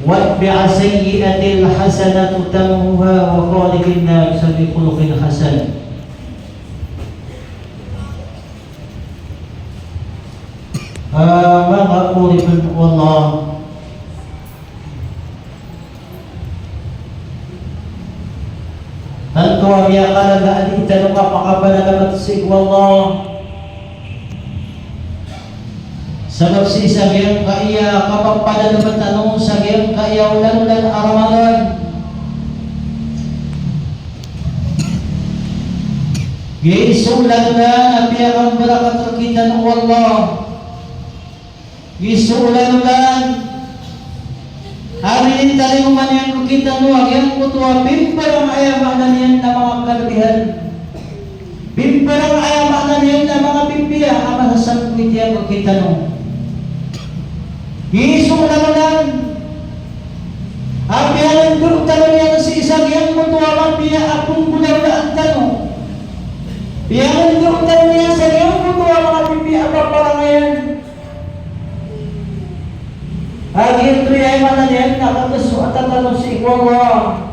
واتبع سيئة الحسنة تمها وخالق الناس بخلق حسن. Mga uripin Allah, tanto amya kalagaan itanong kapakabanagamat si Allah sabab si isagayang kaya kapagpada naman tanong sagayang kaya ulan-ulan Ramadan gisulan na napiyakang barakat kita ng Allah gisulan-ulan hari tali mo man yang kita nuwag yang kutuwa bimparang ayamaan yan na mga kalabihan bimparang ayamaan yan na mga bimpiya ama sa sakit yan kita nuwag gisulan-ulan apiyan ang tanong yan si isang yang kutuwa mapiya akong bulan-ulan tanong piyan ang tanong yan sa yang kutuwa mga bimpiya apa parang ngayon Ito ay mananyan nakakasuatan tanong si Allah.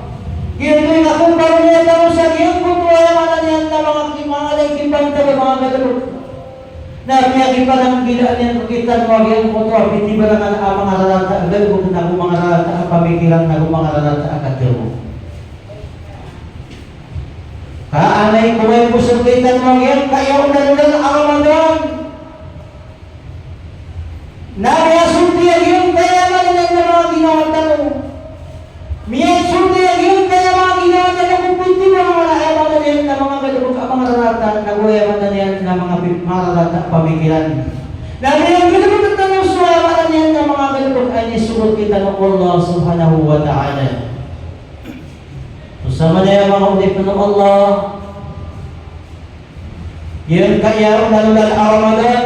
Ito ay nakumparo niya tanong sa iyong kutuwa ay mananyan na mga laikipang taga mga galabot. Na piyakipan ang gilaan yan kita mo iyong kutuwa. Piti ba lang ang mga rarata ang galabot na kung mga rarata ang pamikiran na kung mga rarata ang katiro. Kaanay ko ay pusukitan mo iyong kayaw na lulan ang Ramadan. Nariyasunti ang iyong kayaman ng mga ginawa tanong. Miyasunti ang iyong kayaman ginawa tanong kung punti mo mga ayaman na niyan na mga galabog ang mga rarata, naguyaman na niyan na mga rarata pamikiran. Nariyang galabog at tanong suwayaman na niyan na mga galabog ay nisugot kita ng Allah subhanahu wa ta'ala. Usama na yung mga ulit ng Allah. Yung kayaw na lulan ang Ramadan.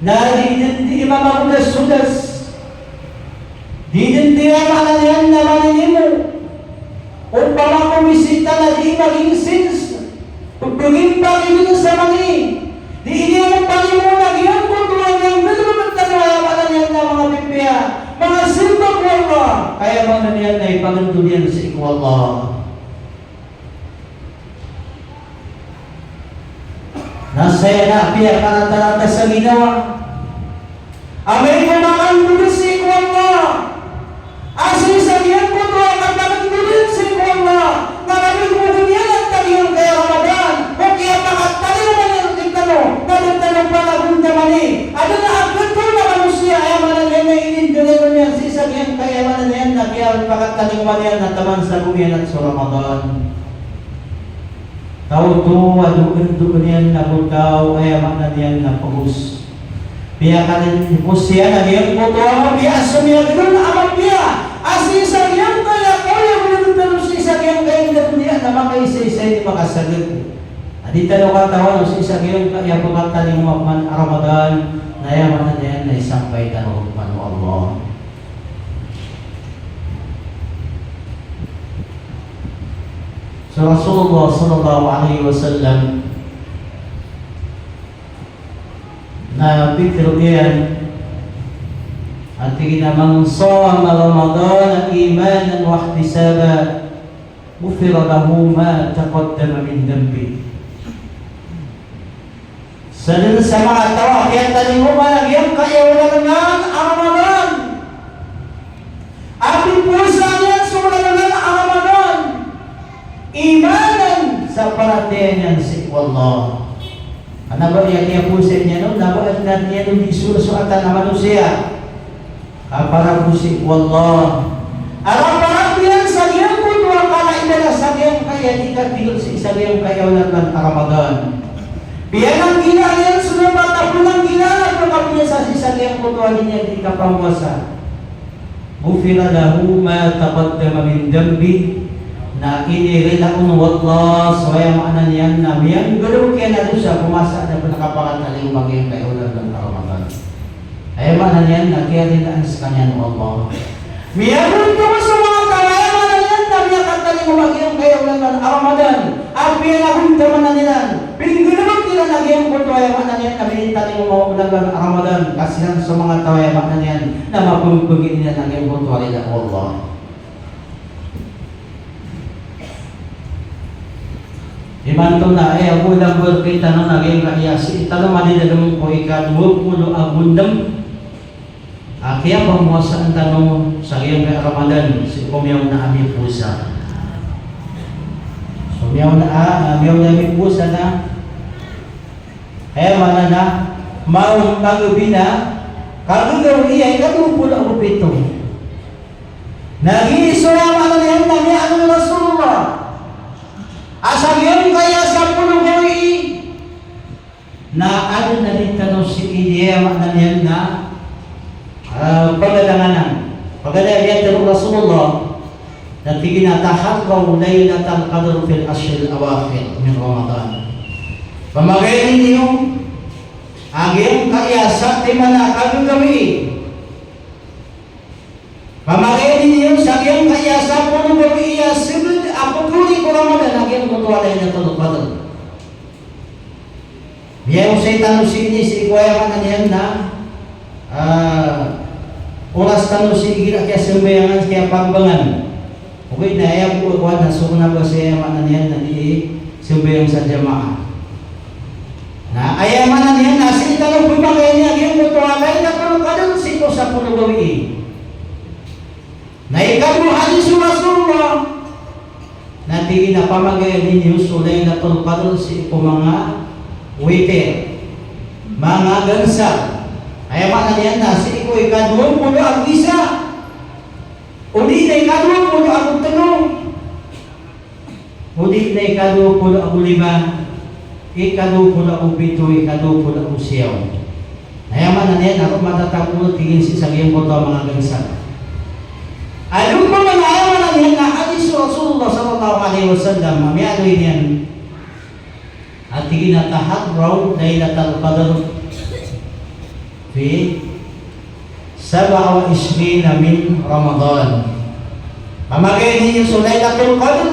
Na di mamakulas-sulas di manayan na maninimu upang makumisita na di maging sins pagpaging panginoon sa mani di iniyang pangimunag yan kung tuwag ng nagmamagtanaya manayan na mga pipiya mga simbang Allah kaya manayan na ipangandulian sa iku Allah nasaya na piya karata-rata sa ginawa amay kumakandulin si iku Allah asli sa iyang puto ang nakandulin si iku Allah nakamig mo ganyan ang taliyang kaya Ramadan o kaya makataliw na yung tigtano nalagtanong panagong damani ano na ang ganto na manusia ay mananyan na inindulan mo niyan si isa iyang kaya mananyan na kaya pakataliw mo niyan na taman sa gumiyan at sa Ramadan Tau tu aduk niyan na butaw ay makna niyan na pagus. Biya kanin musya na niyan puto biya sumya gudon amang biya. Asi sa yang kaya kaya gudon terus isa yang kaya niya na makaisa-isa di makasagid. Adi talo ka tawon si isa yang kaya pagkatan ng Ramadan na yaman niyan na isang paitan ng Allah. So Rasulullah sallallahu alaihi wasallam na bikro yan at tingin man shama Ramadan imanan wa ihtisaba ghufira lahu ma taqaddama min dhanbi. Sa mga tawa kaya talimuman yang kaya wala ng Ramadan ating pusa yan sumula ng Ramadan imanan sa paratengan si Allah. Ano ba niya pusin niya no? Nabaat na niya nung isusuatan na manusia. Para po si Allah. Arap-arap yan sa iyang kutuwa kala ibala sa iyang kaya di ka tigil sa iyang kaya ulat ng Ramadan. Biyan ang gila yan sunod matapulang gila pagkapiya sa iyang kutuwa niya di ka pangwasa. Ghufira lahu ma taqaddama min dhanbi na inirila kung wallah soya maanan yan na miyang gulong kaya na doon siya pumasa na pinakapangatali umaging kayo ulan ng Ramadan. Ay maanan yan na kaya din sa kanya ng Allah. Miyang gulong sa mga kawaya maanan yan na miyang tani mo magyong kayo ng Ramadan. Api ang akong tamananin. Pinagulog nila nagyong kulto ay mananin. Amin tani mo maulang ng Ramadan. Kasi lang sa mga tao ay mananin na mapumpugin nila nagyong kulto ay Allah. Imanto na ay ako lang berkita ng naging rakyasi. Italo manidalong ko ika-20 agundam. Kaya pamuasa ang tanong sa iyong Ramadan, si kumiyaw na aming pusa. So, miyaw na aming pusa na. Kaya mana na, maong pagabi na, kagagaw iya, ikatupula ko pito. Nag-iisurama na niyan na niya ang Rasulullah. Asang yun kaya sa pulungoy na ano na rin tanong si Idiya na niyan na pagadanganan. Pagadayan ng Rasulullah na tiginatahatraw laylatal qadr fil ashr al-awakhir min Ramadan. Pamagayin ninyo aging kaya sa timana kagagawi. Pamagayin ninyo sa aging kaya sa pulungoy iya sibid apukuri ko Ramadan aging mutuwa laylatal qadr. Biya usay tanong sini si ikuya ka na niyan na oras tanong si gira kaya sembayangan kaya pagbangan. Okay, na ayaw po ako na sukuna ba siya mana niyan na di sembayang sa jamaah. Na ayaw mana niyan na si tanong pumagay niya yung mutuwalay na kadang sito sa pulugawi. Na ikaw hadis Rasulullah na tingin na pamagay ninyo sulay na tulpadol si mga waiter, mga gansal. Ay mana niyan na si iko ikaduhong pulo ang isa. Uli na ikaduhong pulo ang tanong. Uli na ikaduhong pulo ang lima. Ikaduhong pulo ang pito, ikaduhong pulo ang siyaw. Ay mana niyan ako matatapulo tingin si sagiyang koto mga gansal. Alam mo mga ayaw na niyan na hadis Rasulullah sallallahu alaihi wasallam mamiyado niyan. At tingin na tahadraw laylatal qadr fi 27 min Ramadan. Pamagay ninyo sa Laylatul Qadr.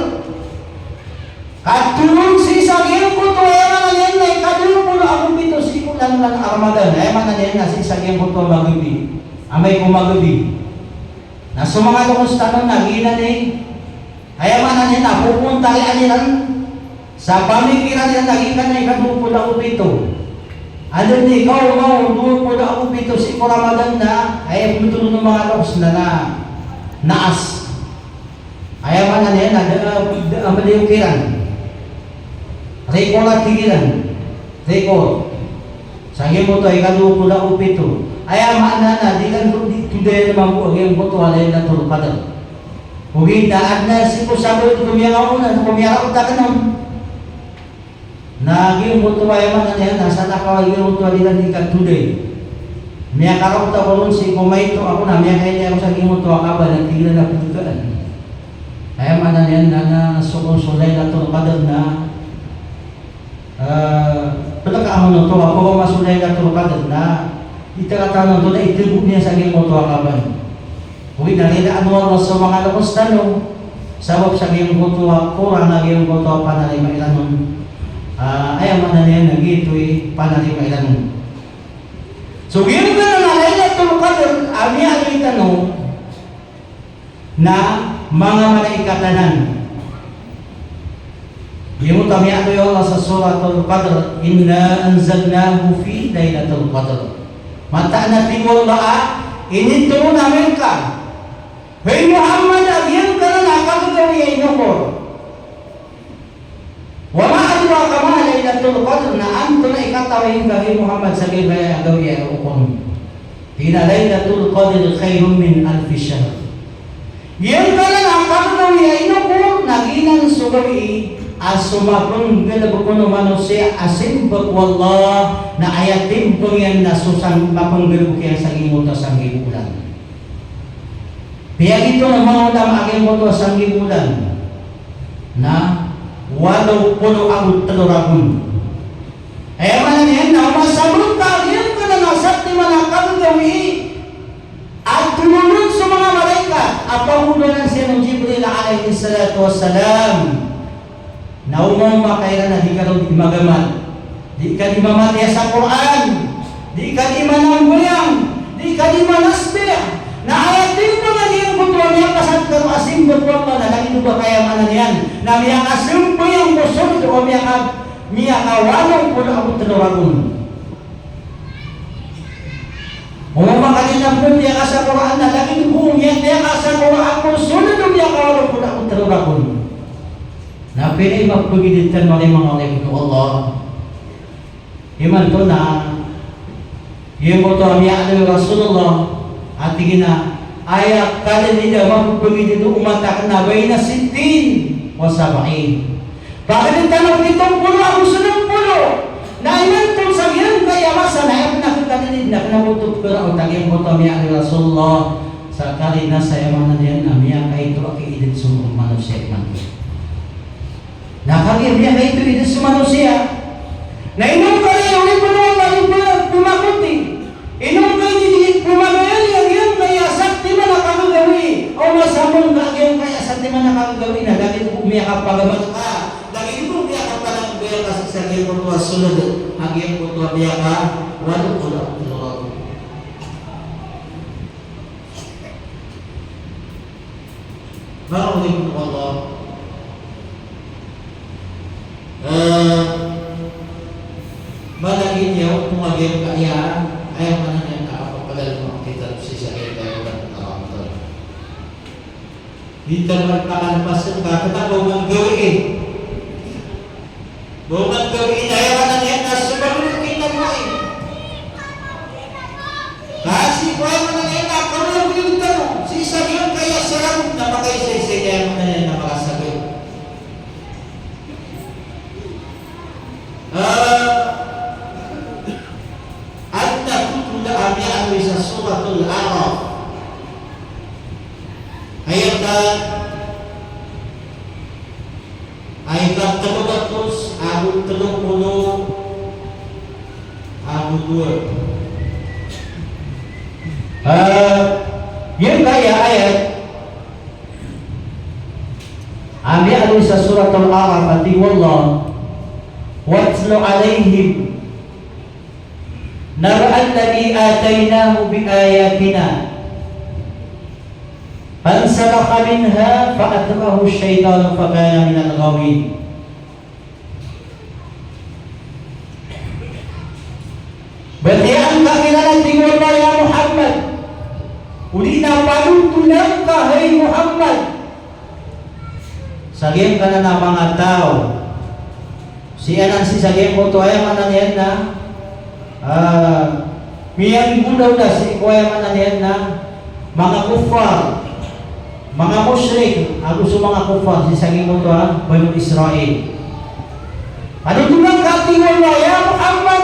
Katulong si Sagyang Kuto ay mananyan na ikadulong po na akong pito si Kulan ng Ramadan. Ay mananyan na si Sagyang Kuto magabi. Amay kumagabi. Na sumanga ko sa tanong na ginan eh. Ay mananyan na pupunta yan sa pamikiran yan nagikan na ikadulong po na akong pito. Ano ni ikaw mo, doon po na ako dito si Ramadan na ay putulo ng mga laos na naas. Ay man na niya na amaliyukiran. Reko na tigilan. Reko. Sangin mo to ay kaduo po na ako pito. Ay man na di kan tuday naman po ang po to alay na tulpadan. Huwag na na si po sabi ko kumiyakaw na kumiyakaw ta kanon. Naging mutuwa yaman na niya, nasa nakawaging mutuwa nila ni Katuday. Miya karaw ta ko nun si kumaito ako na, miya kaya niya ako sa mutuwa ka ba, nagtigil na putukaan. Kaya man na niya, na sukong-sulay na ito, kadal na, pagkakaamon na ito, ako ko masulay na ito, kadal na, itakataw na ito na itigog niya sa mutuwa ka ba. Huwag na nila ano sa mga lakos tanong, sabab sa mutuwa, kurang na mutuwa pa na rin mailanon. Ayaw man na niya nagito'y panalim ay tanong. So, yun ka na Laylatul Qadr, ay tanong na mga malaikatanan. Yung tamiya ito yung sa Suratul Qadr, Inna anzalnahu fi Laylatul Qadr. Mata na tingol ba inito namin ka. Hey Muhammad, agyan ka na nakakagawi ay nukor. Wala adwa ka mga Laylatul Qadr na anto na ikatawin kay Muhammad sa gaya agawi ay ukon. Tina Laylatul Qadr khayrun min alfi shahr. Yan ka na nakakagawi ay nukor, naginan sugawi asumapun galabukuno manusia asim bakwallah na ayatim po yan na susang mapanggalu kaya sa gimuto sa gibulan. Kaya ito na mga ulam aging moto sa gibulan na walau puno ang talurabun. Kaya man yan na masabot yan ka na nasat ni mga kagawi at tulungan sa mga malaikat apahunan siya ng Jibril alayhi salatu wassalam. Naumang makailan na di ka rin magaman. Di ka di mamatiya sa Quran. Di ka di mananggoyang. Di ka di manasbih. Naayatin mo na niyang butuan niya kasat karo asing butuan mo na lagi ba kaya manan yan. Na miya kasumpo yung musul o miya kawalong puno ako tinawagun. Umama kanina po niya ka sa Quran na lagi buong yan niya ka sa Quran mo sunod o miya kawalong puno ako tinawagun. Na pinay magpagiditan mo rin mga ulit ko Allah. Iman to na yung butuan niya ano Rasulullah at tingin na ayak kada nila magpagiditan umatak na bay na 60 o 70. Bakit ang tanong nitong puno ako sunod puno? Na imantong sa iyang kaya masa na iyang nakakalinig na kinabutot ko na o taging buto niya ni Rasulullah sa kalina sa yaman na niyan na miya kayo ito akiidit sa manusia man. Nakagir niya kayo ito idit sa manusia. Na inom kayo yung puno ang pumakuti. Inom kayo hindi pumagayan yung iyang kaya sakti man nakagagawi o masamong ka yung kaya sakti man nakagagawi na dahil umiyak ka pagamat ka. Kasi sa iyong kutuwa sunod ang iyong kutuwa biya ka walang ulang tulog. Mga ulit ko Allah malagin niya kung agayong kaya ayaw ka na niya nakapagpadal mo kita sa iyong tayo ng karamatan. Dito naman pakalabas ng kakatabaw mong gawin bukan gawin ayaw na niya na sumagulit kita mo eh. Kasi kung ayaw na niya na karoon kita mo si sabihin kaya sarap na makaisa-isa niya mo na niya na makasagot. At natutula kami ang isa suratul A'raf ayat ayat 300 Abu 30 Abu 2 yung kaya ayat Ami anu sa surat Al-A'raf ati wallah watlu alaihim nara'an ladhi ataynahu bi ayatina fansalakha minha fa'atrahu syaitan fakana minal ghawin. Batian kakilala tinggal ya Muhammad uli na panutulang ka hey Muhammad sagim ka na ng mga tao siya nang si sagim mo to ay mananiyan na miyang gudaw na si kuya mananiyan na mga kufar mga musyrik ako sa mga kufar si sagim mo to Bani Israel ano tulang katingol na ya Muhammad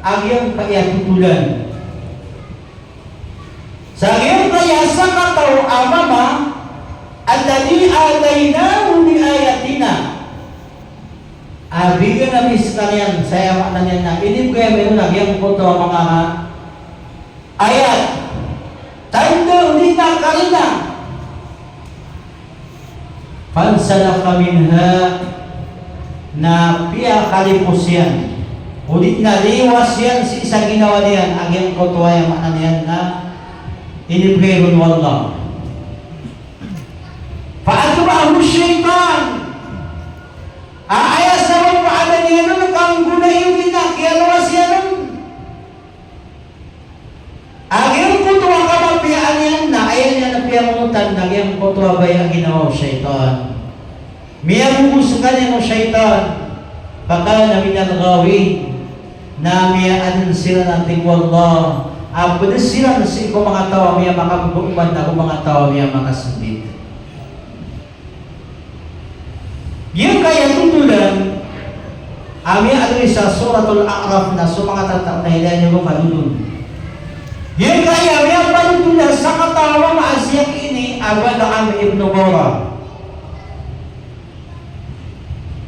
agyang kaya tutulan sa agyang kaya sa kataw amama alladhi ataynahu bi ayatina bigyan na miskalian saya maknanya na ini kaya meron agyang puto mga ayat tanda hindi na kalina fansalakha minha na piya kalipos yan ulit na liwas yan si isang ginawa niyan agyang kutuwa yung makna niyan na inibigayron wallah fa'atrahu syaitan ayas na paada niya nun kang gunayin din na kaya lawas yan nun agyang kutuwa ka mapiyaan yan na ayan niya na piyamutan agyang kutuwa ba yung ginawa syaitan miyamugusto ka niya ng syaitan pakana minal ghawin na miyaan sila natin wallah pwede sila na si mga tawa miya makabubuman na mga tawa miya makasundit yung kaya tutulan miya ano sa suratul A'raf na so mga tatap na hilayan nyo madulun yung kaya miya panutulan sa katawa maasyak ini Abada'am ibn Bora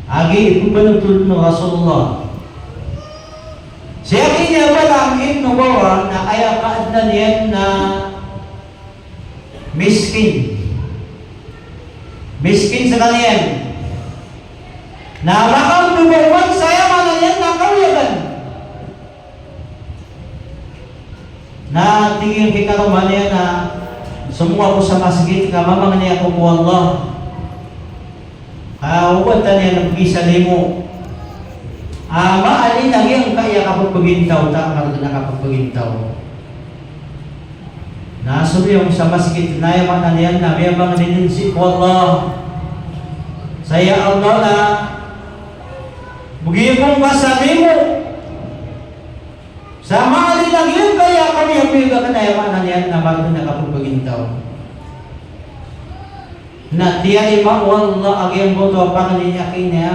agi ibu penuntut Rasulullah. Siya kini Abada'am ibn Bora na kaya kaadnan yan na miskin. Miskin sekalian. Na makang tubuhan saya mana yan nakawiyagan. Na tingin kikaroman niya na semua ko sa masjid ka mamang niya ko po Allah. Uwatan niya nagkisa limo. Maalin ang iyang kaya kapagpagintaw ta karga na kapagpagintaw. Nasubi yung sa masjid na yaman na niyan na may mga nininsi po Allah. Saya Allah na bugi kong kasali mo. Sa maalin ang iyang kaya kami ang biga ka na yaman na niyan na karga na kapagpagintaw. Na tiya ima wallah ag iyang buto pang niyakin niya.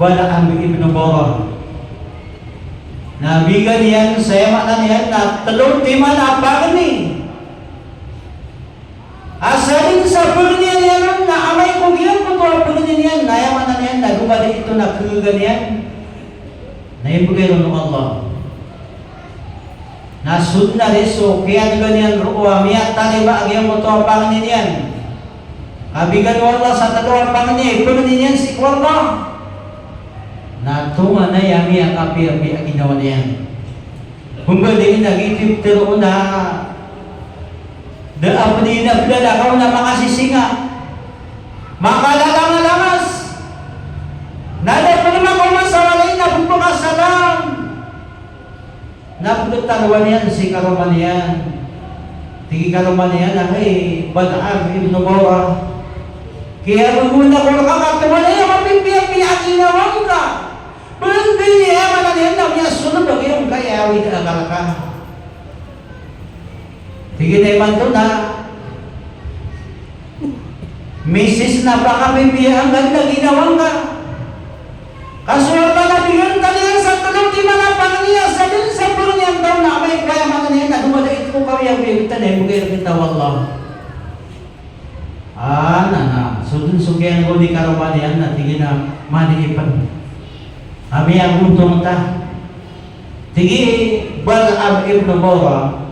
Wala ang Ibn Bora. Nabigan yan, saya makna niyan na telur timan apa ni? Asalin sa pagniyan yan na amay kong yan kung ito pagniyan yan, naya makna niyan na gumali ito na kaganyan. Naibugay rin ng Allah. Nasud na reso, kaya ganyan ruwa, miya taliba ang iyong ito ang pangniyan yan. Kabigan mo Allah sa tatawang pangniyan, pagniyan si Allah. Na tunga na yami ang api-api ang ginawa niyan. Kung galing nag-itip tiro na daap ni naglalakaw na makasisinga makalalang-lamas nada pa naman kung masawalay na pagpakasalam napagtaluan niyan si karuman niyan tigi karuman niyan na hey Bal'am Ibn Bora kaya muna ko nakakatawa na yung api-api ang ginawa ka. Belum dia mana dia namanya sunod bagi yung kaya awit akal ka. Tingin ay man to na misis na baka bibiyang ganda ginawang ka. Kasuwal ka na bigyan talihan sa tulong di malapang niya sa din sa pulong niyang taon na may kaya mana niya na dumada ito ko kami ang bibitan ay mugay kita wallah. Na sudun sugyan ko di karuman yan na tingin na maniipan. Ami ang untong ta. Tigi Bal'am Ibn Bora.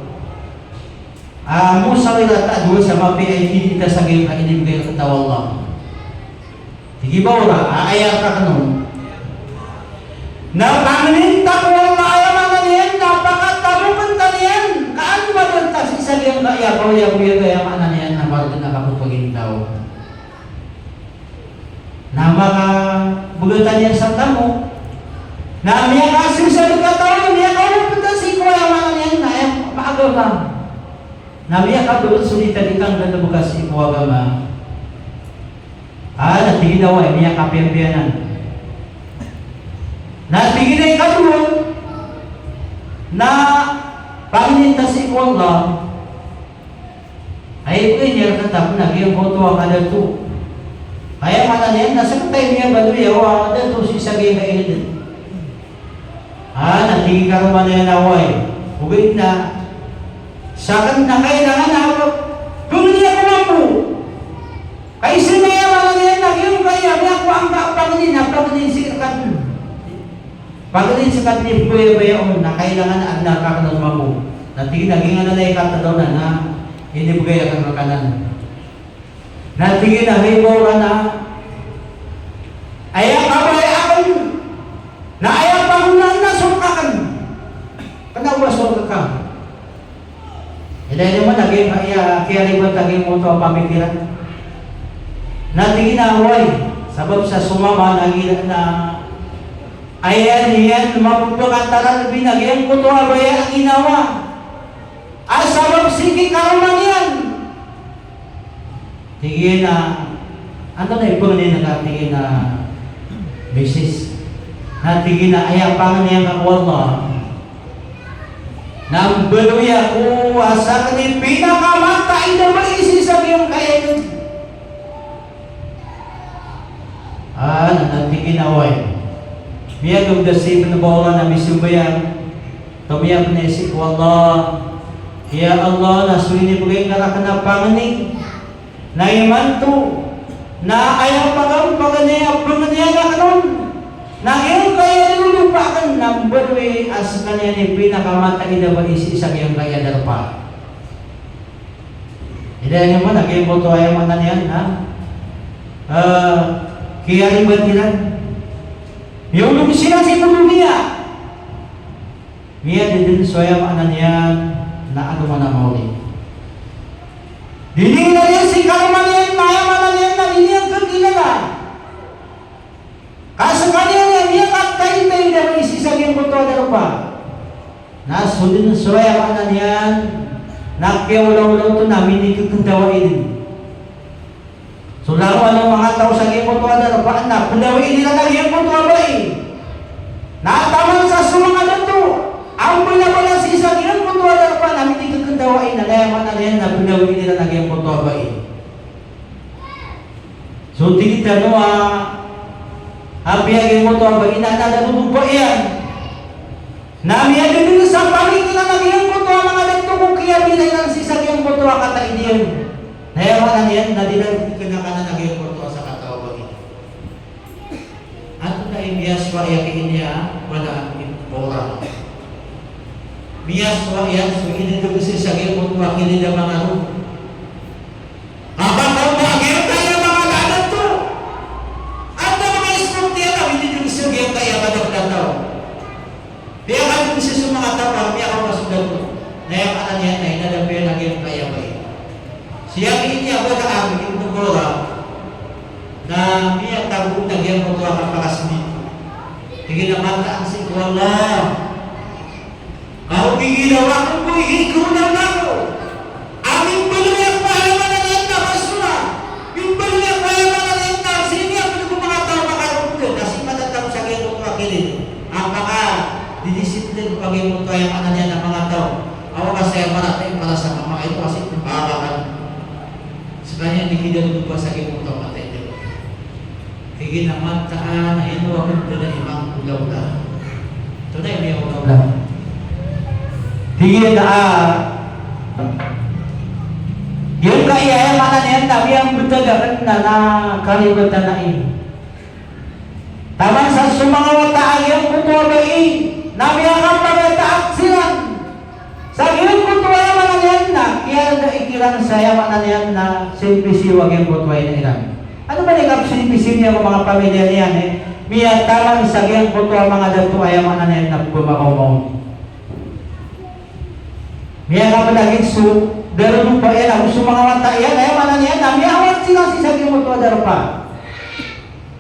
Musawila ta dua sama PIT kita sa game ka inibigay ka tawallah. Tigi Bora, aayar ka kanon. Na pangninta ko ang maayaman na niyan, napakatalupan ta niyan. Kaan ba doon ta sa game ka iya kaya mana niyan na marunong nakapupagintaw. Na mga bugatan niyan sa tamo. Na miya kasim sa katawin miya karon punta si kuya man yan na maagama. Na miya ka doon sulita ditang ganda bukas si kuya gama. Natigin daw ay miya kapempianan. Natigin ay kadulon na pangninta si kuya ay niya katap na giyang boto ang adalto. Kaya man yan nasa tay miya baduya wa adalto si sagay ka ilid. Natigil ka naman na yan away. Hugit na. Sakan na kailangan na kung niya ko lang po. Kaya sinayaman na yan, nagyong kaya, may ako ang pagkanin sikat. Pagkanin sikat ni Buya na kailangan na nakakanong mo. Natigil, naging ano na ikatadaw na hindi bugay ang kakanan. Natigil na, may bora na. Ayak ka ba, akong na ayaw pangunan na sukakan. Kanawa suka ka. Dahil naman naging kaya liban taging mo ito ang pamikiran. Natingin na away. Sabab sa sumama naging na ayan mapagpakantaran binagyan ko ito abaya ang ginawa. Sabab sige karuman yan. Tingin na ano na ipon niya nakatingin na basis. Natigin na ayaw pangan niya ng Allah. Nang beluya kuasa kani pinakamata ina maisi sa iyong kainin. Natigin na away. Miya gagdasi pinabawala na misumbayan. Tumiyap na isip Allah. Ya Allah nasuli bugay ngarakan panganing. Na iman to. Na ayaw paganiya na kanon. Nang kaya lulupakan ng badwe as kanya ni pinakamatay na ba isi isang iyong kaya darpa. Ida mo naging boto ay manan yan ha. Kaya ribatiran. Yung lumisina si dunia. Niya din soya manan yan na ano man ang mauli. Dili na yan si kaluman yan na manan yan na dili ang kagilala. Kaso kanya niya katay-tay na may isisaging boto na pa. Nasudin soya manan yan. Nakiulaw-ulaw ito namin ikagdawain. So laro ang mga tao sa gimot ko na paan na kudawain nila na gimot ko ba nataman sa sumanga dito. Ang pala si isa gimot ko na paan namin ikagdawain na kaya man na yan na kudawain nila na gimot ko ba So tingita no habi ang gimot ko ba inanadabubog ba yan. Nami ada dulu sampai kita lagi yang foto mga dito kung kaya bilay ng sisagyan foto kata idiyan. Nayaman yan na dilang kinakanan lagi yang foto sa katawag ini. Ato na imiyaswa yakin niya wala ipora. Miyaswa yan so hindi to sisagyan foto kini da mga ro. Abang kau bagay kaya mga dadat to. Ato mga iskurtiya na hindi to sisagyan kaya kadagdataw. Kaya kami kung sa mga tao, kami ako masulat ko. Nayakaan niya na inadampiyan na yung kaya ba siya niya ba na amin yung nagora na niya tagong nagyang mga kapakasmit. Tingin naman na ang sikwala. Ako biginawa kong po, ikunan ako. Aming baluyang pahayaman na yan na basura. Yung baluyang pahayaman na yan na siya kung mga tao makarunod. Kasi matatapos sa ganyan kong makilin. Ang mga didisiplin pag-imot ko yung ano niya ng mga tao. Ako kasi maratay para sa mga ito kasi kumakakan. Sa kanya hindi kinalugod pa sa imot ko matay nila. Higit naman taan na ino ako na ibang ulaw na. Ito na yung may ulaw na. Higit na yung kaya yung mana niyan tabi ang butagaran na nakalibatan na Taman sa sumangawata ayang kutuwabay namiyakang pagataak silang. Sa iyong kutuway mga yan na, kaya na ikilang saya mga yan na silpisiwag yung kutuway na ilang. Ano ba nagap silpisi niya mga pamilya niyan Miya taman sa iyong kutuway mga dato ay mga yan na bumakaw. Miya ka pa lagi daron pa yan, ang sumangawata yan, ay mga yan na miyawat silang si sa iyong kutuway daron pa.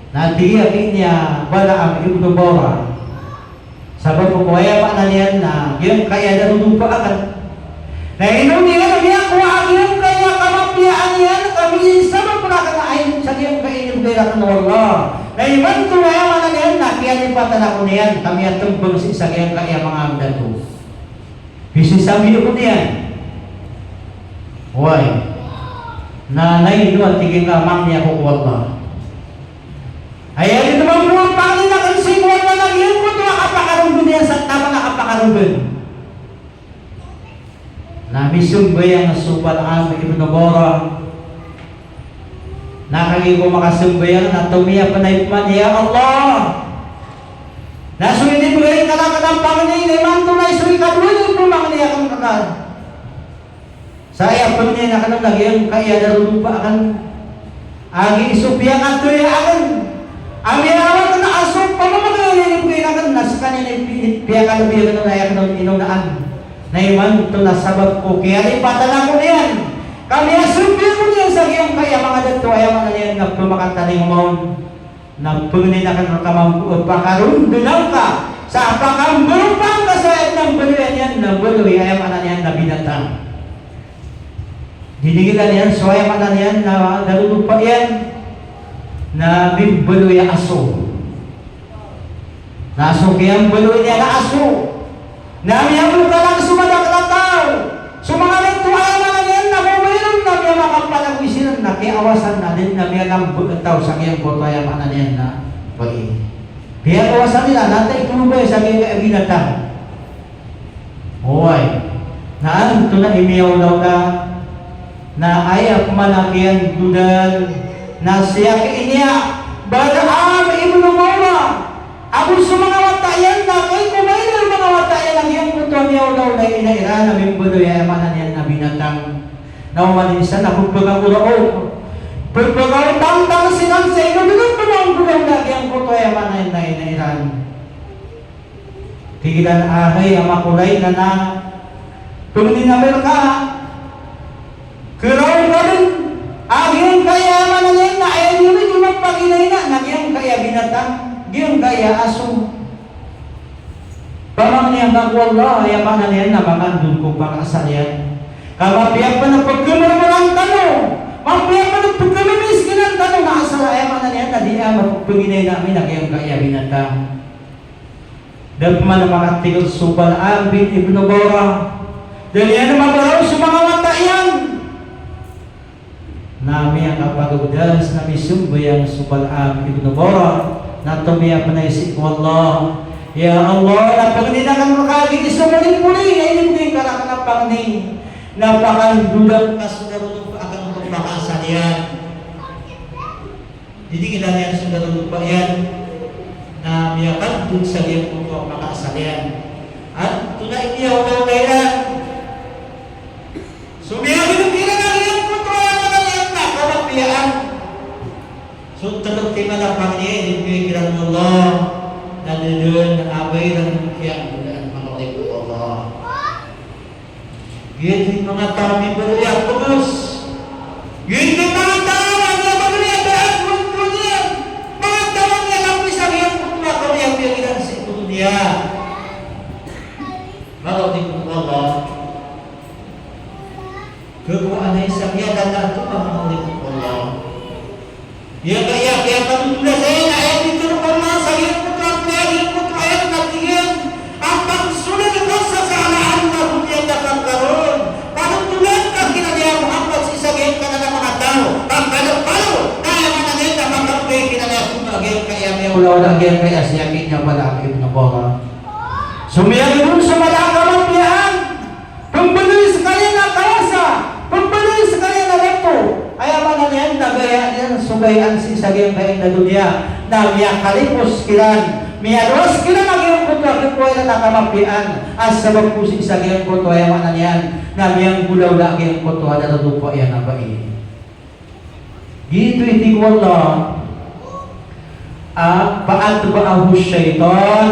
Natiyakin niya wala ang ibnubora. Sabab ko kaya pa na niyan na yung kaya darudo pa akan. Na inom niya na niya kung ang kaya kamapiyaan yan kami sabab na kanain sa iyong kainom kaya ka na wala. Na iman ko kaya pa na niyan na kaya nipatan ako niyan kami at tumbang sa isang iyong kaya mga amdan ko. Bisisabi ko niyan. Why? Na nainuan tiging amang niya ko wala. Ayan ito naman po ang pangin na kansimuan na lang yun po ito nakapakarundan niya sa tama nakapakarundan. Namisong ba yung supat ang ibinabora? Nakagigo makasumbayan na tumiya pa na ipan niya Allah. Nasuinin mo yung kalakadang pangin niya iman tunay suwi kaduloy po mga niya kang kakal. Saya pa niya na kanong nagyang kaya darunong pa akan agi isupiyang at tuya akan. Ami awat na asok pa naman ngayon yung kailangan na sa kanina piya ka lubiya ka na yan ng inunaan na iman ito na sabab ko kaya ipatala ko na yan kami asubin mo niya sa iyong kaya mga dato ay mga niyan na pumakataling maun na pagnin na ka pakarundunaw ka sa pakamburupang kasayat ng buluyan yan na buluy ay mga niyan na binatang dinigilan yan so ay mga niyan na dalulog pa yan na bimbuloy aso. Naso kaya buloy niya na aso. Namiyablo ka lang sumadak na tao. Sumangalit ko ay mga niyan na buminom na niya makapalagwisinan na kiawasan na din na niya lang tao sa kiyang botaya mga niyan na bagi. Kaya awasan nila natay kulubay sa kiyang ginatang. Huway. Naan ito na imiyaw daw na ayaw malakihan dudal na siya kainya badaam ibnu mawla abul sa mga watayan na kay kumain mga watayan ang iyong puto niya daw na inaira na mimbulo ya manan yan na binatang Naumanisa na pagpagagurao. Pagpagagurao tang sinan sa ino, binang bulang lagi ang kuto ay manay na inairan. Tigilan ahay ang makulay na na tuminamil ka. Kiraw ka rin. Agiyong kaya manayin na ayaw nyo rin yung magpaginay na. Nagyang kaya binatang. Giyong kaya aso. Parang niya kagwala, ay manayin na makandun kong pakasalyan. Kamapiyak pa ng pagkamarang tanong. Mapiyak pa ng pagkamimiskin ang tanong. Nakasala ay manayin na di magpaginay namin. Nagyang kaya binatang. Dahil man ang mga tigil subal bin Ibn Bora. Dahil yan ang mabaraw sa mga mata yan. Nami ang kapagugdas na misumbay ang subal Ibn Bora. Na tumiyak na isip Allah. Ya Allah, napagdinakan makagin isumalin muli. Ay hindi ka ng pangning. Napakandudang kasunarunong pa akan pagpakasan yan. Hindi kita niyan sunarunong pa yan. Na miyakan dun sa liyang puto makasalian. At tunay niya daw kaya sumiyagin ang tira ng liyang puto ang mga na kamapiyaan. So talog kayo na pangin, hindi kiran mo Allah na doon abay ng kiyang bulan mga ulit po Allah. Gini mga tao may baruyak pumus. Gini mga tao ang baruyak at punya. Mga tao niya lang bisa kiyang kami ang piyagilan sa ito niya. Maroting ko Allah. Kebukaan ay sakya dan ito ang ulit ko Allah. Ya kaya katutula saya na ay dito ko na sa iyong putrang piyagin ko ayat na tingin. Ang pagsunod ko sa kalaan na dunia na kagkaroon. Patutulad ka kinaliya Muhammad sa isagin ka na ng mga tao. Ang palo-palo kaya managin na magkapay kinaliya kumagin kaya may ulaw-ulaw kaya siyakin niya pala ang Ibn Bora. Sumiyagin dun sa malakaman piyahan. Pagbaluy sa kanya na kawasa. Pagbaluy sa kanya na leto. Ay aman na yan, nagaya yan, sugayan si isagin kain na dunia. Na miyak kalipos kiran. Miyados kiran ang iyong puto. Aking po ay nakamapian. As sabag po si isagin puto ay aman na yan. Na miyang gulaw na aking puto. At natutupo yan na ba Gito iti ko Allah. Paat ba'ahu syaitan.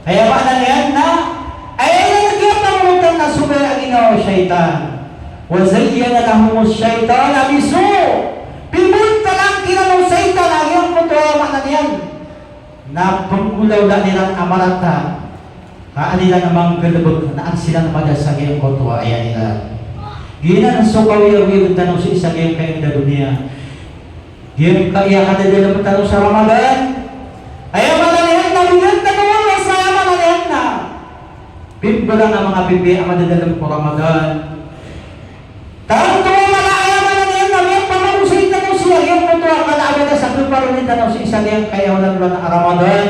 Kaya ba na yan na ay nagkiyap ng utang na sumay ang ginawa syaitan. Wazayyana lahumus syaitan abisu. Pimunta lang kinalaw syaitan ang iyong putuwa na yan. Na pagkulaw na nilang amarata. Nila namang galabag na ang silang magasang iyong putuwa. Ayan nila. Gina ang sukawi-awi tanong sa isang iyong kain na dunia. Yung kaya ka na din tanong sa Ramadan. Ayaw manalihan na bigyan tanong na sa manalihan na. Pimbalang ang mga pipi ang madadalang po Ramadan. Tarang tuwa malaya manalihan na may pamamusay tanong siya. Yung puto ang kalabay na sa kluparo ni tanong sa isang yung kaya walang na Ramadan.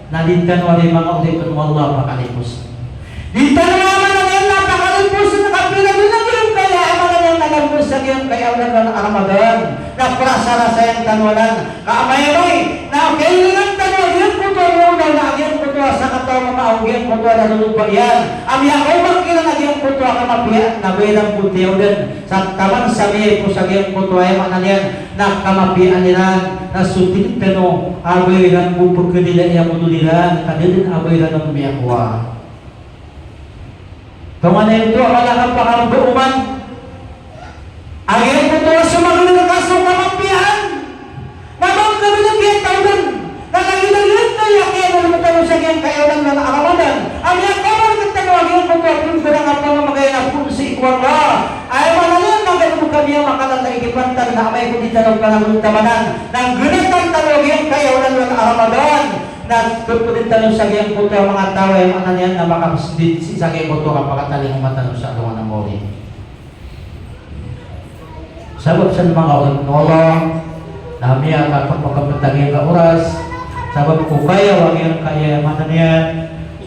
Nalintan wala yung mga ulit ng Allah pakalipos. Dito na naman na yung napakalipos na kapila doon ang yung kaya manalihan na nagpus sa yung kaya walang na Ramadan. Naprasara sa yung tanwanan. Kaamayaroy, na kailangan tanong yung puto mo na yung puto sa katawang maawag yung puto na lulupa yan. Ang ako magkilang yung puto ka mapiat na bayang putiyaw din. Sa tamang sabi po sa yung puto ay manalihan na kamapian nila na sutin pero abay lang po pagkanila iya mo nila kanilin abay lang ang miyakwa. Kaman ito, akala ka pa kang buuman. Ang iyong puto sa mga nagkasong kamapian. Nabang kami ng biyang tawdan. Nakagilang-gilang na yung kaya na lumatalo sa kiyang kayawan na nakaramadan. Ang iyong kamar nagtanong ang iyong puto at yung kurang at mga magaya na po si Ikwala. Ay manalihan na ganun kami ang makalang na ikipantan na amay kung ditanong ka ng tamanan. Nang gunatan tanong yung kayawan na nakaramadan. Nagpupunin tanong sa kiyang puto ang mga tao ay manalihan na makapasidit sa kiyang puto ang pakataling matanong sa atungan ng mori. Sabab sa mga Allah, nami ang pagpapatagin ka oras, sabab ko kaya wag yung kayamanan niyan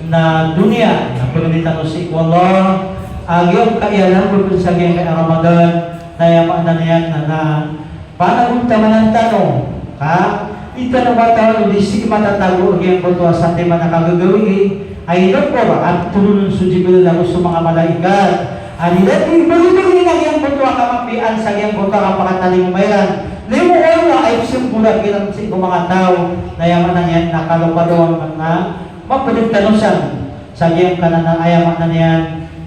na dunia na pagalitan si Allah, agyon kaya lang pagpapatagin kay Ramadan na yamanan niyan na panahon taman ng tanong, ka? Itanong ba tayo, di si matatago yung puto sa tema na kagagawin ay ito po at tulungan sa Jibril lang sa mga malaikat. Alilati bali-bali na yang buto kamapian sa yang buto kapakatalimbayan. Limo ola ay simbula bilang si mga tao na yaman na yan nakalupaluan na mapaligtanusan sa yang kanana ayaman na yan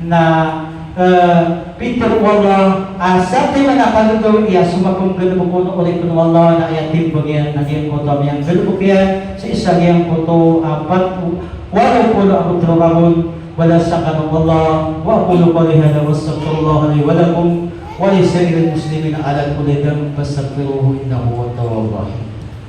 na Peter wala sa tema na kalugawin iya sumakong galubukuno ulit kung wala na ayatim bagyan na yang buto yang galubukyan sa isa yang buto apat wala pulo ang buto ولا سقط الله وأقول قولي هذا واستغفر الله لي ولكم ولسائر المسلمين على كل ذنب فاستغفروه إنه هو التواب الرحيم